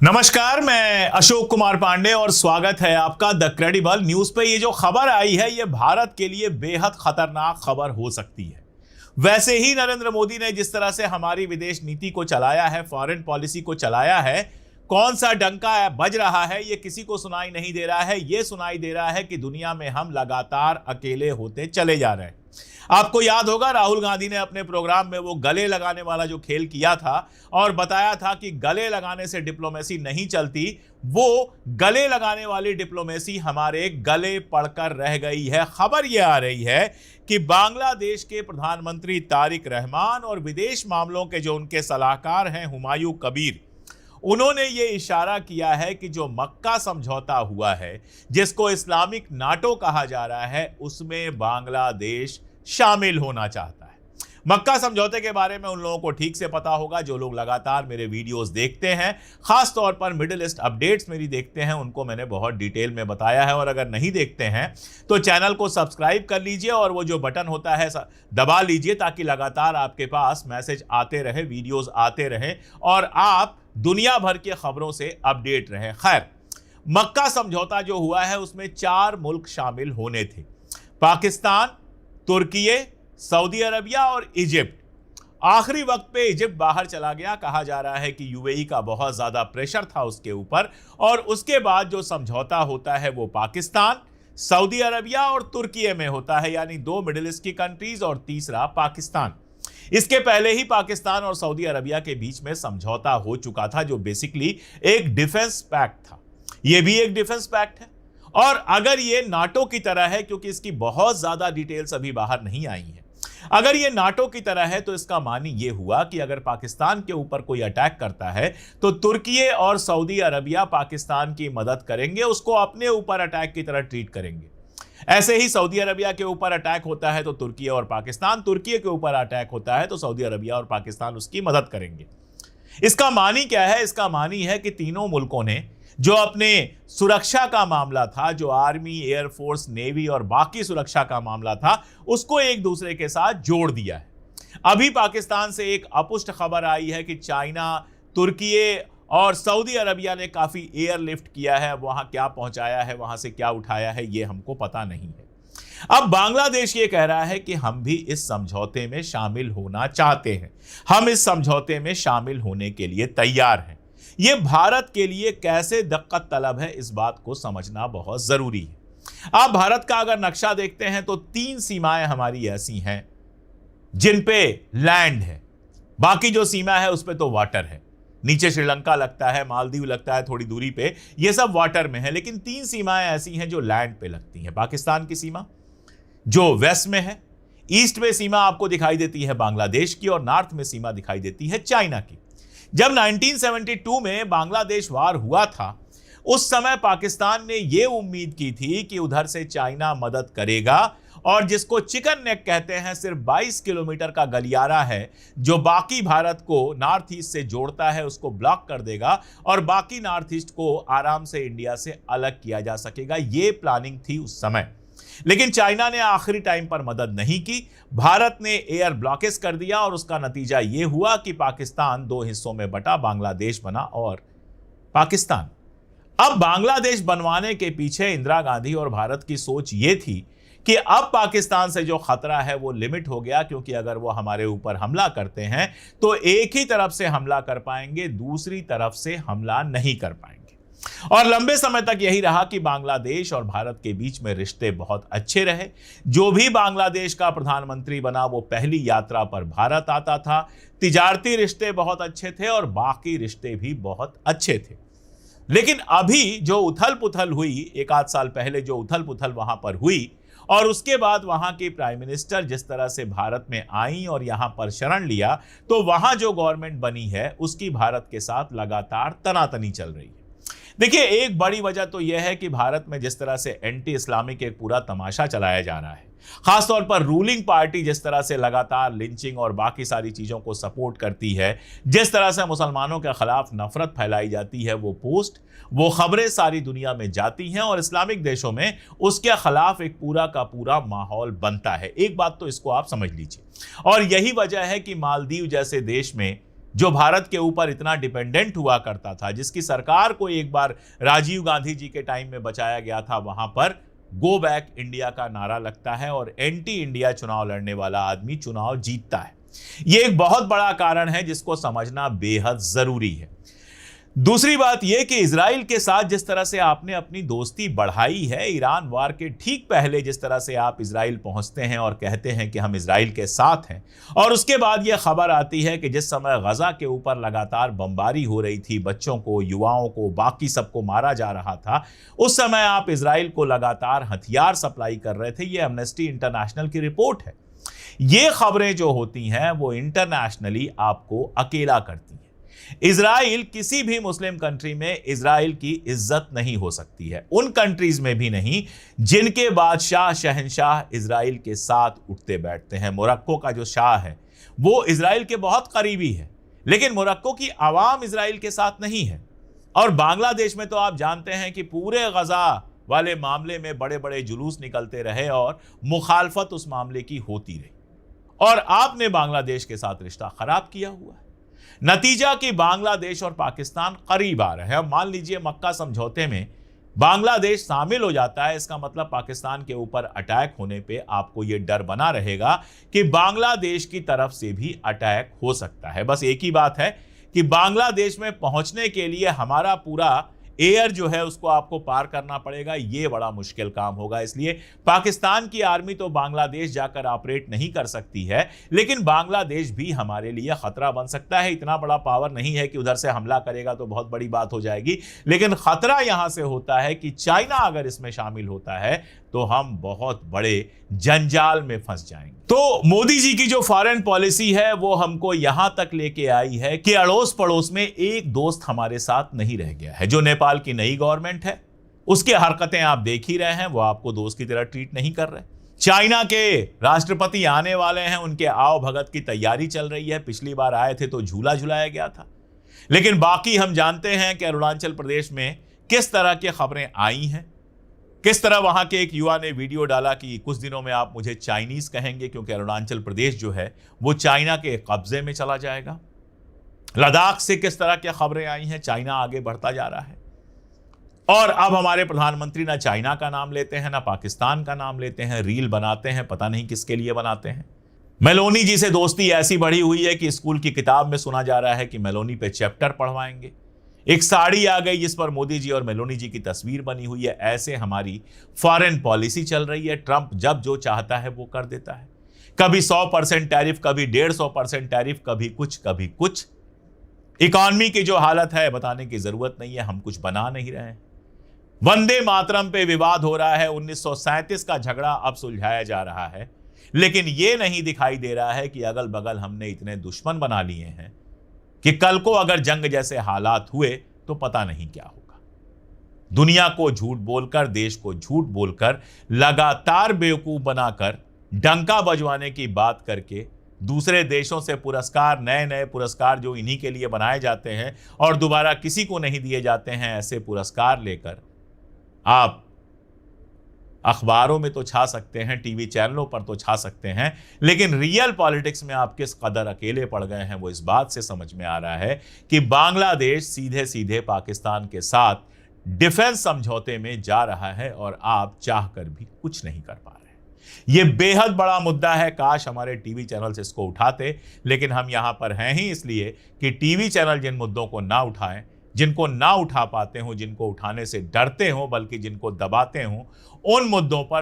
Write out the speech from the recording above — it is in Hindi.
नमस्कार, मैं अशोक कुमार पांडे और स्वागत है आपका द क्रेडिबल न्यूज पे। ये जो खबर आई है ये भारत के लिए बेहद खतरनाक खबर हो सकती है। वैसे ही नरेंद्र मोदी ने जिस तरह से हमारी विदेश नीति को चलाया है, फॉरेन पॉलिसी को चलाया है, कौन सा डंका बज रहा है ये किसी को सुनाई नहीं दे रहा है। ये सुनाई दे रहा है कि दुनिया में हम लगातार अकेले होते चले जा रहे हैं। आपको याद होगा राहुल गांधी ने अपने प्रोग्राम में वो गले लगाने वाला जो खेल किया था और बताया था कि गले लगाने से डिप्लोमेसी नहीं चलती। वो गले लगाने वाली डिप्लोमेसी हमारे गले पड़कर रह गई है। खबर ये आ रही है कि बांग्लादेश के प्रधानमंत्री तारिक रहमान और विदेश मामलों के जो उनके सलाहकार हैं हुमायूं कबीर, उन्होंने ये इशारा किया है कि जो मक्का समझौता हुआ है, जिसको इस्लामिक नाटो कहा जा रहा है, उसमें बांग्लादेश शामिल होना चाहता है। मक्का समझौते के बारे में उन लोगों को ठीक से पता होगा जो लोग लगातार मेरे वीडियोस देखते हैं, खास तौर पर मिडिल ईस्ट अपडेट्स मेरी देखते हैं, उनको मैंने बहुत डिटेल में बताया है। और अगर नहीं देखते हैं तो चैनल को सब्सक्राइब कर लीजिए और वो जो बटन होता है दबा लीजिए ताकि लगातार आपके पास मैसेज आते रहे, वीडियोस आते रहे और आप दुनिया भर की खबरों से अपडेट रहे। खैर, मक्का समझौता जो हुआ है उसमें 4 मुल्क शामिल होने थे: पाकिस्तान, तुर्की, सऊदी अरबिया और इजिप्ट। आखिरी वक्त पे इजिप्ट बाहर चला गया। कहा जा रहा है कि यूएई का बहुत ज्यादा प्रेशर था उसके ऊपर। और उसके बाद जो समझौता होता है वो पाकिस्तान, सऊदी अरबिया और तुर्की में होता है, यानी 2 मिडिल ईस्ट की कंट्रीज और तीसरा पाकिस्तान। इसके पहले ही पाकिस्तान और सऊदी अरबिया के बीच में समझौता हो चुका था जो बेसिकली एक डिफेंस पैक्ट था। यह भी एक डिफेंस पैक्ट है और अगर ये नाटो की तरह है, क्योंकि इसकी बहुत ज्यादा डिटेल्स अभी बाहर नहीं आई हैं, अगर ये नाटो की तरह है तो इसका मानी ये हुआ कि अगर पाकिस्तान के ऊपर कोई अटैक करता है तो तुर्की और सऊदी अरबिया पाकिस्तान की मदद करेंगे, उसको अपने ऊपर अटैक की तरह ट्रीट करेंगे। ऐसे ही सऊदी अरबिया के ऊपर अटैक होता है तो तुर्की और पाकिस्तान, तुर्की के ऊपर अटैक होता है तो सऊदी अरबिया और पाकिस्तान उसकी मदद करेंगे। इसका मानी क्या है? इसका मानी है कि तीनों मुल्कों ने जो अपने सुरक्षा का मामला था, जो आर्मी, एयरफोर्स, नेवी और बाकी सुरक्षा का मामला था, उसको एक दूसरे के साथ जोड़ दिया है। अभी पाकिस्तान से एक अपुष्ट खबर आई है कि चाइना, तुर्की और सऊदी अरबिया ने काफी एयरलिफ्ट किया है। वहां क्या पहुंचाया है, वहां से क्या उठाया है, ये हमको पता नहीं है। अब बांग्लादेश ये कह रहा है कि हम भी इस समझौते में शामिल होना चाहते हैं, हम इस समझौते में शामिल होने के लिए तैयार हैं। यह भारत के लिए कैसे दिक्कत तलब है, इस बात को समझना बहुत जरूरी है। आप भारत का अगर नक्शा देखते हैं तो 3 सीमाएं हमारी ऐसी हैं जिन पे लैंड है, बाकी जो सीमा है उस पे तो वाटर है। नीचे श्रीलंका लगता है, मालदीव लगता है थोड़ी दूरी पे, ये सब वाटर में है। लेकिन 3 सीमाएं ऐसी हैं जो लैंड पे लगती हैं। पाकिस्तान की सीमा जो वेस्ट में है, ईस्ट में सीमा आपको दिखाई देती है बांग्लादेश की और नॉर्थ में सीमा दिखाई देती है चाइना की। जब 1972 में बांग्लादेश वार हुआ था उस समय पाकिस्तान ने यह उम्मीद की थी कि उधर से चाइना मदद करेगा और जिसको चिकन नेक कहते हैं, सिर्फ 22 किलोमीटर का गलियारा है जो बाकी भारत को नॉर्थ ईस्ट से जोड़ता है, उसको ब्लॉक कर देगा और बाकी नॉर्थ ईस्ट को आराम से इंडिया से अलग किया जा सकेगा। यह प्लानिंग थी उस समय। लेकिन चाइना ने आखिरी टाइम पर मदद नहीं की। भारत ने एयर ब्लॉकेज कर दिया और उसका नतीजा यह हुआ कि पाकिस्तान 2 हिस्सों में बटा, बांग्लादेश बना और पाकिस्तान। अब बांग्लादेश बनवाने के पीछे इंदिरा गांधी और भारत की सोच यह थी कि अब पाकिस्तान से जो खतरा है वो लिमिट हो गया, क्योंकि अगर वो हमारे ऊपर हमला करते हैं तो एक ही तरफ से हमला कर पाएंगे, दूसरी तरफ से हमला नहीं कर पाएंगे। और लंबे समय तक यही रहा कि बांग्लादेश और भारत के बीच में रिश्ते बहुत अच्छे रहे। जो भी बांग्लादेश का प्रधानमंत्री बना वो पहली यात्रा पर भारत आता था। तिजारती रिश्ते बहुत अच्छे थे और बाकी रिश्ते भी बहुत अच्छे थे। लेकिन अभी जो उथल पुथल हुई, 1 आध साल पहले जो उथल पुथल वहां पर हुई और उसके बाद वहां की प्राइम मिनिस्टर जिस तरह से भारत में आई और यहां पर शरण लिया, तो वहां जो गवर्नमेंट बनी है उसकी भारत के साथ लगातार तनातनी चल रही है। देखिए, एक बड़ी वजह तो यह है कि भारत में जिस तरह से एंटी इस्लामिक एक पूरा तमाशा चलाया जा रहा है, खासतौर पर रूलिंग पार्टी जिस तरह से लगातार लिंचिंग और बाकी सारी चीजों को सपोर्ट करती है, जिस तरह से मुसलमानों के खिलाफ नफरत फैलाई जाती है, वो पोस्ट, वो खबरें सारी दुनिया में जाती हैं और इस्लामिक देशों में उसके खिलाफ एक पूरा का पूरा माहौल बनता है। एक बात तो इसको आप समझ लीजिए। और यही वजह है कि मालदीव जैसे देश में जो भारत के ऊपर इतना डिपेंडेंट हुआ करता था, जिसकी सरकार को एक बार राजीव गांधी जी के टाइम में बचाया गया था, वहां पर गो बैक इंडिया का नारा लगता है और एंटी इंडिया चुनाव लड़ने वाला आदमी चुनाव जीतता है। यह एक बहुत बड़ा कारण है जिसको समझना बेहद जरूरी है। दूसरी बात यह कि इजराइल के साथ जिस तरह से आपने अपनी दोस्ती बढ़ाई है, ईरान वार के ठीक पहले जिस तरह से आप इजराइल पहुंचते हैं और कहते हैं कि हम इजराइल के साथ हैं, और उसके बाद यह खबर आती है कि जिस समय गजा के ऊपर लगातार बमबारी हो रही थी, बच्चों को, युवाओं को, बाकी सबको मारा जा रहा था, उस समय आप इजराइल को लगातार हथियार सप्लाई कर रहे थे। यह एमनेस्टी इंटरनेशनल की रिपोर्ट है। ये खबरें जो होती हैं वो इंटरनेशनली आपको अकेला करती हैं। इजराइल किसी भी मुस्लिम कंट्री में इजराइल की इज्जत नहीं हो सकती है, उन कंट्रीज में भी नहीं जिनके बादशाह शहंशाह इजराइल के साथ उठते बैठते हैं। मोरक्को का जो शाह है वो इजराइल के बहुत करीबी है, लेकिन मोरक्को की आवाम इजराइल के साथ नहीं है। और बांग्लादेश में तो आप जानते हैं कि पूरे गजा वाले मामले में बड़े बड़े जुलूस निकलते रहे और मुखालफत उस मामले की होती रही, और आपने बांग्लादेश के साथ रिश्ता खराब किया हुआ है। नतीजा कि बांग्लादेश और पाकिस्तान करीब आ रहे हैं। अब मान लीजिए मक्का समझौते में बांग्लादेश शामिल हो जाता है, इसका मतलब पाकिस्तान के ऊपर अटैक होने पे आपको यह डर बना रहेगा कि बांग्लादेश की तरफ से भी अटैक हो सकता है। बस एक ही बात है कि बांग्लादेश में पहुंचने के लिए हमारा पूरा एयर जो है उसको आपको पार करना पड़ेगा। यह बड़ा मुश्किल काम होगा। इसलिए पाकिस्तान की आर्मी तो बांग्लादेश जाकर ऑपरेट नहीं कर सकती है, लेकिन बांग्लादेश भी हमारे लिए खतरा बन सकता है। इतना बड़ा पावर नहीं है कि उधर से हमला करेगा तो बहुत बड़ी बात हो जाएगी, लेकिन खतरा यहां से होता है कि चाइना अगर इसमें शामिल होता है तो हम बहुत बड़े जंजाल में फंस जाएंगे। तो मोदी जी की जो फॉरेन पॉलिसी है वो हमको यहां तक लेके आई है कि अड़ोस पड़ोस में एक दोस्त हमारे साथ नहीं रह गया है। जो नेपाल की नई गवर्नमेंट है उसके हरकतें आप देख ही रहे हैं, वो आपको दोस्त की तरह ट्रीट नहीं कर रहे। चाइना के राष्ट्रपति आने वाले हैं, उनके आओ भगत की तैयारी चल रही है। पिछली बार आए थे तो झूला झुलाया गया था, लेकिन बाकी हम जानते हैं कि अरुणाचल प्रदेश में किस तरह की खबरें आई हैं। किस तरह वहां के एक युवा ने वीडियो डाला कि कुछ दिनों में आप मुझे चाइनीज कहेंगे क्योंकि अरुणाचल प्रदेश जो है वो चाइना के कब्जे में चला जाएगा। लद्दाख से किस तरह की खबरें आई हैं, चाइना आगे बढ़ता जा रहा है। और अब हमारे प्रधानमंत्री ना चाइना का नाम लेते हैं ना पाकिस्तान का नाम लेते हैं, रील बनाते हैं, पता नहीं किसके लिए बनाते हैं। मेलोनी जी से दोस्ती ऐसी बढ़ी हुई है कि स्कूल की किताब में सुना जा रहा है कि मेलोनी पे चैप्टर पढ़वाएंगे। एक साड़ी आ गई जिस पर मोदी जी और मेलोनी जी की तस्वीर बनी हुई है। ऐसे हमारी फॉरेन पॉलिसी चल रही है। ट्रंप जब जो चाहता है वो कर देता है। कभी 100% टैरिफ, कभी 150% टैरिफ, कभी कुछ। इकॉनमी की जो हालत है बताने की जरूरत नहीं है, हम कुछ बना नहीं रहे हैं। वंदे मातरम पे विवाद हो रहा है, 1937 का झगड़ा अब सुलझाया जा रहा है, लेकिन यह नहीं दिखाई दे रहा है कि अगल बगल हमने इतने दुश्मन बना लिए हैं कि कल को अगर जंग जैसे हालात हुए तो पता नहीं क्या होगा। दुनिया को झूठ बोलकर, देश को झूठ बोलकर, लगातार बेवकूफ बनाकर, डंका बजवाने की बात करके, दूसरे देशों से पुरस्कार, नए नए पुरस्कार जो इन्हीं के लिए बनाए जाते हैं और दोबारा किसी को नहीं दिए जाते हैं, ऐसे पुरस्कार लेकर आप अखबारों में तो छा सकते हैं, टीवी चैनलों पर तो छा सकते हैं, लेकिन रियल पॉलिटिक्स में आप किस कदर अकेले पड़ गए हैं वो इस बात से समझ में आ रहा है कि बांग्लादेश सीधे सीधे पाकिस्तान के साथ डिफेंस समझौते में जा रहा है और आप चाहकर भी कुछ नहीं कर पा रहे। यह बेहद बड़ा मुद्दा है। काश हमारे टीवी चैनल से इसको उठाते, लेकिन हम यहां पर हैं ही इसलिए कि टीवी चैनल जिन मुद्दों को ना उठाएं, जिनको ना उठा पाते हो, जिनको उठाने से डरते हो, बल्कि जिनको दबाते हो, उन मुद्दों पर